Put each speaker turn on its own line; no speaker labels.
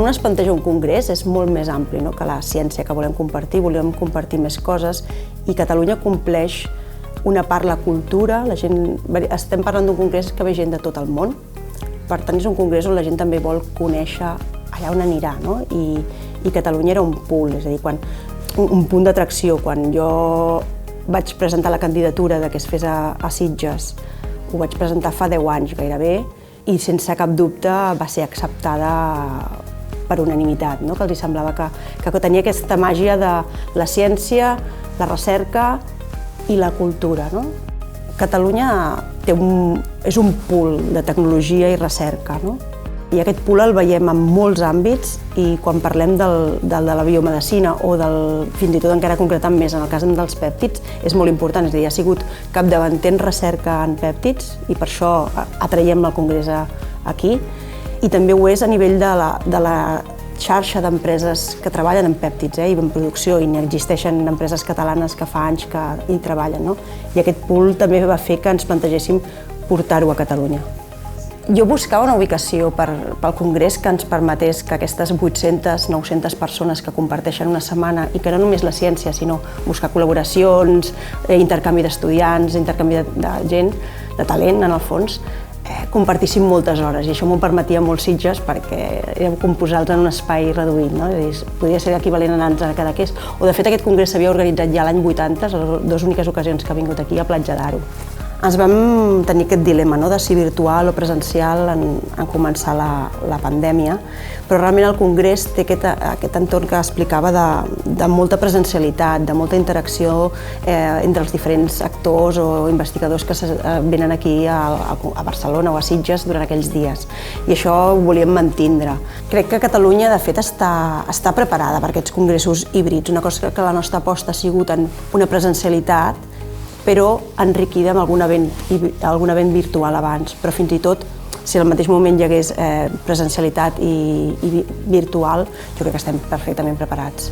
un es planteja un congrés és molt més ampli que la ciència que volem compartir més coses, i Catalunya compleix una part la cultura, estem parlant d'un congrés que ve gent de tot el món, per tant és un congrés on la gent també vol conèixer allà on anirà, i Catalunya era un punt, és a dir, un punt d'atracció. Quan jo vaig presentar la candidatura que es fes a Sitges, ho vaig presentar fa 10 anys gairebé, i sense cap dubte va ser acceptada per unanimitat, que els semblava que tenia aquesta màgia de la ciència, la recerca i la cultura. Catalunya és un pool de tecnologia i recerca, i aquest pool el veiem en molts àmbits, i quan parlem de la biomedicina o fins i tot encara concretant més en el cas dels pèptids, és molt important, és a dir, ha sigut capdavanter en recerca en pèptids i per això atraiem el congrés aquí, i també ho és a nivell de la xarxa d'empreses que treballen en pèptids i en producció, i n'existeixen empreses catalanes que fa anys que hi treballen, i aquest pool també va fer que ens plantegéssim portar-ho a Catalunya. Jo buscava una ubicació pel congrés que ens permetés que aquestes 800-900 persones que comparteixen una setmana, i que no només la ciència, sinó buscar col·laboracions, intercanvi d'estudiants, intercanvi de gent, de talent, en el fons, compartíssim moltes hores, i això m'ho permetia molt Sitges perquè era com posar-los en un espai reduït, és a dir, podria ser equivalent a anar-nos a Cadaqués, o de fet aquest congrés s'havia organitzat ja l'any 80, les dues úniques ocasions que ha vingut aquí a Platja d'Aro. Ens vam tenir aquest dilema de si virtual o presencial en començar la pandèmia, però realment el congrés té aquest entorn que explicava de molta presencialitat, de molta interacció entre els diferents actors o investigadors que venen aquí a Barcelona o a Sitges durant aquells dies, i això ho volíem mantindre. Crec que Catalunya, de fet, està preparada per aquests congressos híbrids, una cosa que la nostra aposta ha sigut en una presencialitat, però enriquida amb algun event virtual abans. Però fins i tot, si al mateix moment hi hagués presencialitat i virtual, jo crec que estem perfectament preparats.